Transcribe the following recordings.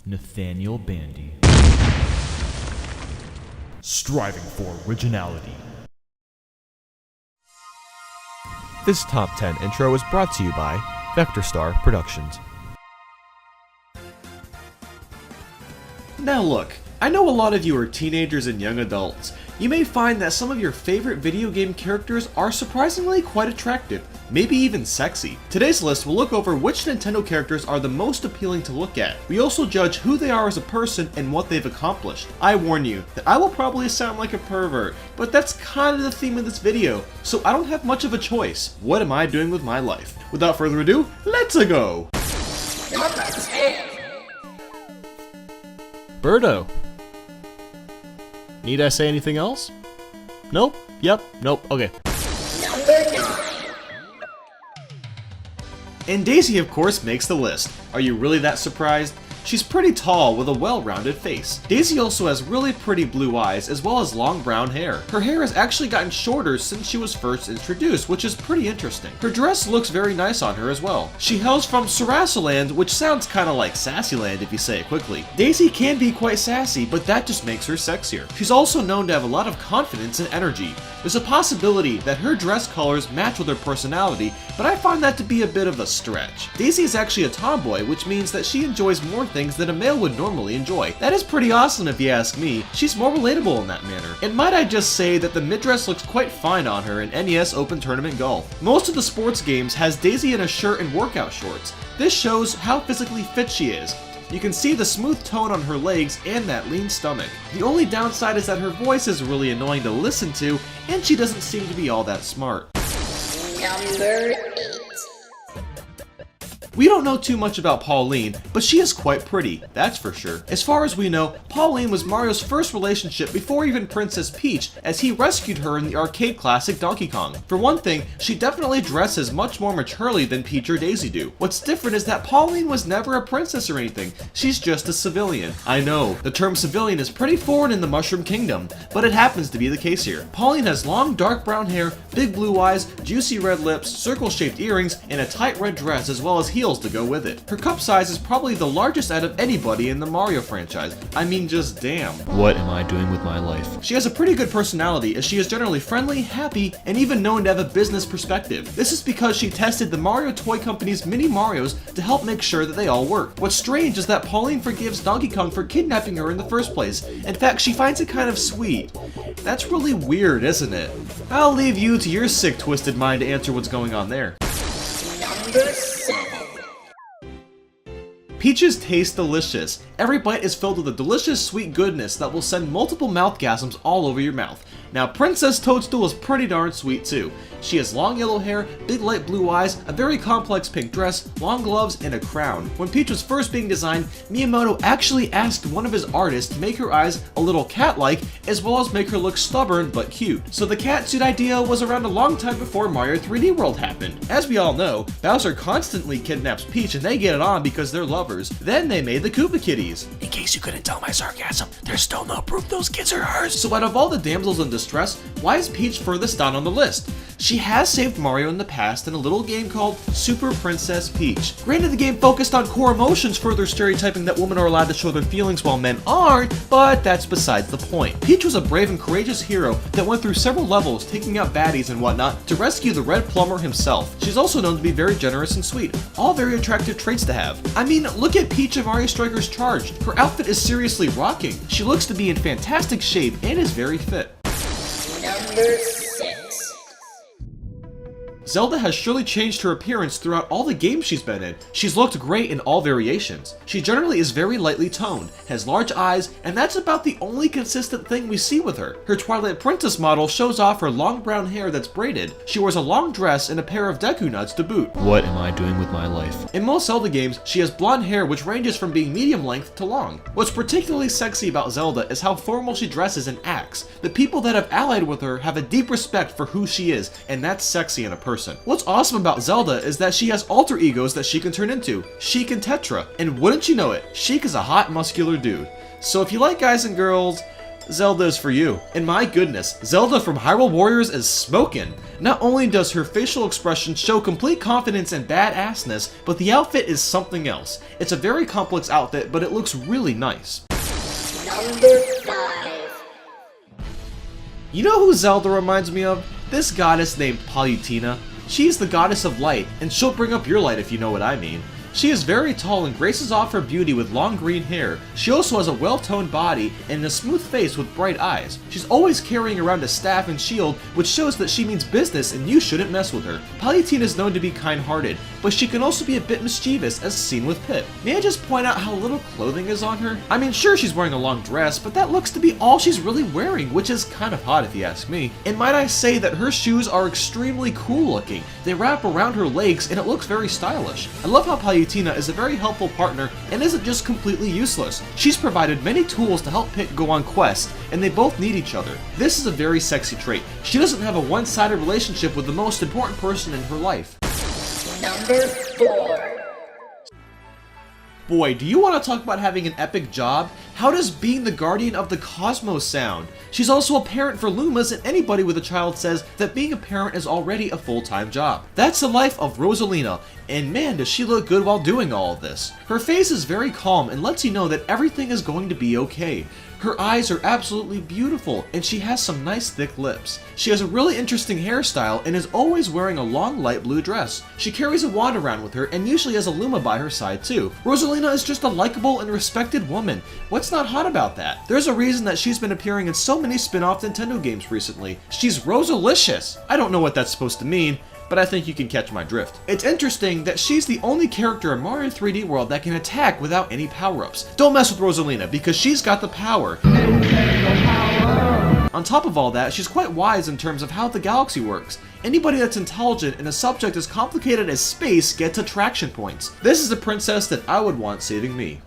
Nathaniel Bandy. Striving for originality. This Top 10 intro is brought to you by VectorStar Productions. Now look, I know a lot of you are teenagers and young adults. You may find that some of your favorite video game characters are surprisingly quite attractive, maybe even sexy. Today's list will look over which Nintendo characters are the most appealing to look at. We also judge who they are as a person and what they've accomplished. I warn you that I will probably sound like a pervert, but that's kind of the theme of this video, so I don't have much of a choice. What am I doing with my life? Without further ado, let's go! Birdo. Need I say anything else? Nope. Yep. Nope. Okay. And Daisy, of course, makes the list. Are you really that surprised? She's pretty tall with a well-rounded face. Daisy also has really pretty blue eyes as well as long brown hair. Her hair has actually gotten shorter since she was first introduced, which is pretty interesting. Her dress looks very nice on her as well. She hails from Sarasaland, which sounds kinda like Sassyland if you say it quickly. Daisy can be quite sassy, but that just makes her sexier. She's also known to have a lot of confidence and energy. There's a possibility that her dress colors match with her personality, but I find that to be a bit of a stretch. Daisy is actually a tomboy, which means that she enjoys more things than a male would normally enjoy. That is pretty awesome if you ask me. She's more relatable in that manner. And might I just say that the mid-dress looks quite fine on her in NES Open Tournament Golf. Most of the sports games has Daisy in a shirt and workout shorts. This shows how physically fit she is. You can see the smooth tone on her legs and that lean stomach. The only downside is that her voice is really annoying to listen to, and she doesn't seem to be all that smart. Number 8. We don't know too much about Pauline, but she is quite pretty, that's for sure. As far as we know, Pauline was Mario's first relationship before even Princess Peach, as he rescued her in the arcade classic Donkey Kong. For one thing, she definitely dresses much more maturely than Peach or Daisy do. What's different is that Pauline was never a princess or anything, she's just a civilian. I know, the term civilian is pretty foreign in the Mushroom Kingdom, but it happens to be the case here. Pauline has long dark brown hair, big blue eyes, juicy red lips, circle-shaped earrings, and a tight red dress as well as heels to go with it. Her cup size is probably the largest out of anybody in the Mario franchise. I mean, just damn. What am I doing with my life? She has a pretty good personality, as she is generally friendly, happy, and even known to have a business perspective. This is because she tested the Mario Toy Company's mini Marios to help make sure that they all work. What's strange is that Pauline forgives Donkey Kong for kidnapping her in the first place. In fact, she finds it kind of sweet. That's really weird, isn't it? I'll leave you to your sick, twisted mind to answer what's going on there. Number 7. Peaches taste delicious. Every bite is filled with a delicious sweet goodness that will send multiple mouthgasms all over your mouth. Now, Princess Toadstool is pretty darn sweet too. She has long yellow hair, big light blue eyes, a very complex pink dress, long gloves, and a crown. When Peach was first being designed, Miyamoto actually asked one of his artists to make her eyes a little cat-like, as well as make her look stubborn but cute. So the cat suit idea was around a long time before Mario 3D World happened. As we all know, Bowser constantly kidnaps Peach and they get it on because they're lovers. Then they made the Koopa Kitties. In case you couldn't tell my sarcasm, there's still no proof those kids are hers. So out of all the damsels in distress, why is Peach furthest down on the list? She has saved Mario in the past in a little game called Super Princess Peach. Granted, the game focused on core emotions, further stereotyping that women are allowed to show their feelings while men aren't, but that's besides the point. Peach was a brave and courageous hero that went through several levels, taking out baddies and whatnot, to rescue the Red Plumber himself. She's also known to be very generous and sweet, all very attractive traits to have. I mean, look at Peach of Mario Strikers Charged. Her outfit is seriously rocking. She looks to be in fantastic shape and is very fit. Number 6. Zelda has surely changed her appearance throughout all the games she's been in. She's looked great in all variations. She generally is very lightly toned, has large eyes, and that's about the only consistent thing we see with her. Her Twilight Princess model shows off her long brown hair that's braided. She wears a long dress and a pair of Deku Nuts to boot. What am I doing with my life? In most Zelda games, she has blonde hair which ranges from being medium length to long. What's particularly sexy about Zelda is how formal she dresses and acts. The people that have allied with her have a deep respect for who she is, and that's sexy in a person. What's awesome about Zelda is that she has alter egos that she can turn into, Sheik and Tetra, and wouldn't you know it, Sheik is a hot muscular dude. So if you like guys and girls, Zelda is for you. And my goodness, Zelda from Hyrule Warriors is smokin'. Not only does her facial expression show complete confidence and badassness, but the outfit is something else. It's a very complex outfit, but it looks really nice. Number 5. You know who Zelda reminds me of? This goddess named Pauline. She's the goddess of light, and she'll bring up your light if you know what I mean. She is very tall and graces off her beauty with long green hair. She also has a well-toned body and a smooth face with bright eyes. She's always carrying around a staff and shield, which shows that she means business and you shouldn't mess with her. Pauline is known to be kind-hearted, but she can also be a bit mischievous as seen with Pip. May I just point out how little clothing is on her? I mean, sure, she's wearing a long dress, but that looks to be all she's really wearing, which is kind of hot if you ask me. And might I say that her shoes are extremely cool looking. They wrap around her legs and it looks very stylish. I love how Pauline is a very helpful partner and isn't just completely useless. She's provided many tools to help Pip go on quests, and they both need each other. This is a very sexy trait. She doesn't have a one-sided relationship with the most important person in her life. Number 4. Boy, do you want to talk about having an epic job? How does being the guardian of the cosmos sound? She's also a parent for Lumas, and anybody with a child says that being a parent is already a full-time job. That's the life of Rosalina, and man does she look good while doing all of this. Her face is very calm and lets you know that everything is going to be okay. Her eyes are absolutely beautiful, and she has some nice thick lips. She has a really interesting hairstyle and is always wearing a long light blue dress. She carries a wand around with her and usually has a Luma by her side too. Rosalina is just a likable and respected woman. What's not hot about that? There's a reason that she's been appearing in so many spin-off Nintendo games recently. She's Rosalicious! I don't know what that's supposed to mean, but I think you can catch my drift. It's interesting that she's the only character in Mario 3D World that can attack without any power-ups. Don't mess with Rosalina, because she's got the power. On top of all that, she's quite wise in terms of how the galaxy works. Anybody that's intelligent in a subject as complicated as space gets attraction points. This is a princess that I would want saving me.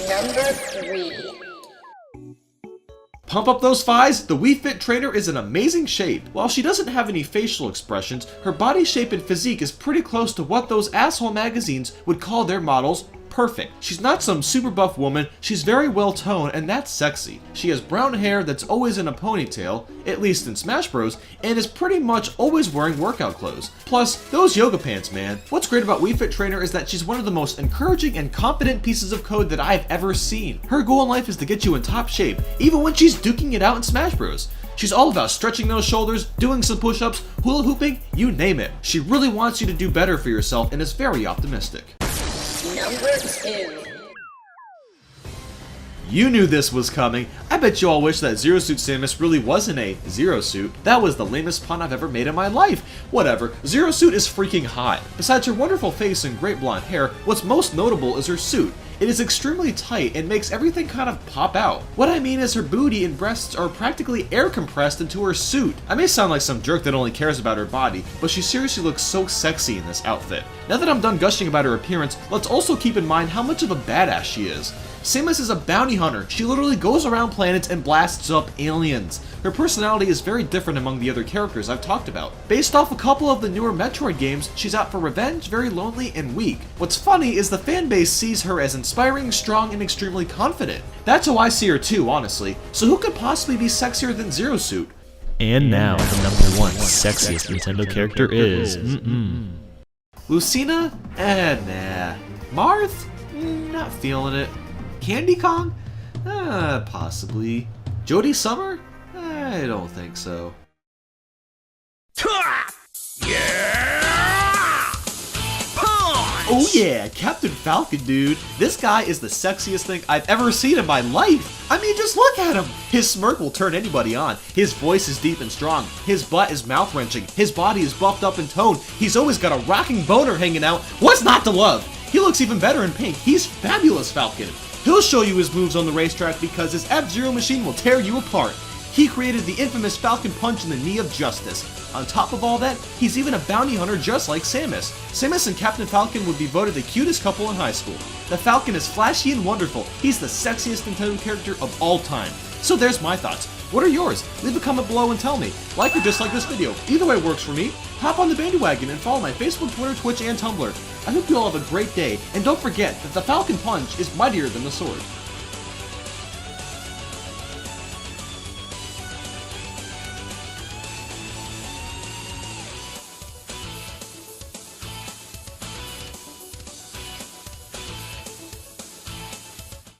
Number 3. Pump up those thighs? The Wii Fit Trainer is in amazing shape. While she doesn't have any facial expressions, her body shape and physique is pretty close to what those asshole magazines would call their models perfect. She's not some super buff woman, she's very well toned, and that's sexy. She has brown hair that's always in a ponytail, at least in Smash Bros, and is pretty much always wearing workout clothes. Plus, those yoga pants, man. What's great about Wii Fit Trainer is that she's one of the most encouraging and confident pieces of code that I've ever seen. Her goal in life is to get you in top shape, even when she's duking it out in Smash Bros. She's all about stretching those shoulders, doing some push-ups, hula hooping, you name it. She really wants you to do better for yourself and is very optimistic. Number 2. You knew this was coming. I bet you all wish that Zero Suit Samus really wasn't a Zero Suit. That was the lamest pun I've ever made in my life. Whatever, Zero Suit is freaking hot. Besides her wonderful face and great blonde hair, what's most notable is her suit. It is extremely tight and makes everything kind of pop out. What I mean is her booty and breasts are practically air compressed into her suit. I may sound like some jerk that only cares about her body, but she seriously looks so sexy in this outfit. Now that I'm done gushing about her appearance, let's also keep in mind how much of a badass she is. Samus is a bounty hunter. She literally goes around planets and blasts up aliens. Her personality is very different among the other characters I've talked about. Based off a couple of the newer Metroid games, she's out for revenge, very lonely, and weak. What's funny is the fanbase sees her as inspiring, strong, and extremely confident. That's how I see her too, honestly. So who could possibly be sexier than Zero Suit? And now, the number 1 sexiest Nintendo character is... Lucina? Nah. Marth? Not feeling it. Candy Kong? Possibly. Jodie Summer? I don't think so. Oh yeah, Captain Falcon, dude. This guy is the sexiest thing I've ever seen in my life. I mean, just look at him. His smirk will turn anybody on. His voice is deep and strong. His butt is mouth-wrenching. His body is buffed up and toned. He's always got a rocking boner hanging out. What's not to love? He looks even better in pink. He's fabulous, Falcon. He'll show you his moves on the racetrack because his F-Zero machine will tear you apart. He created the infamous Falcon Punch in the knee of justice. On top of all that, he's even a bounty hunter just like Samus. Samus and Captain Falcon would be voted the cutest couple in high school. The Falcon is flashy and wonderful. He's the sexiest Nintendo character of all time. So there's my thoughts. What are yours? Leave a comment below and tell me. Like or dislike this video. Either way works for me. Hop on the bandwagon and follow my Facebook, Twitter, Twitch, and Tumblr. I hope you all have a great day, and don't forget that the Falcon Punch is mightier than the sword.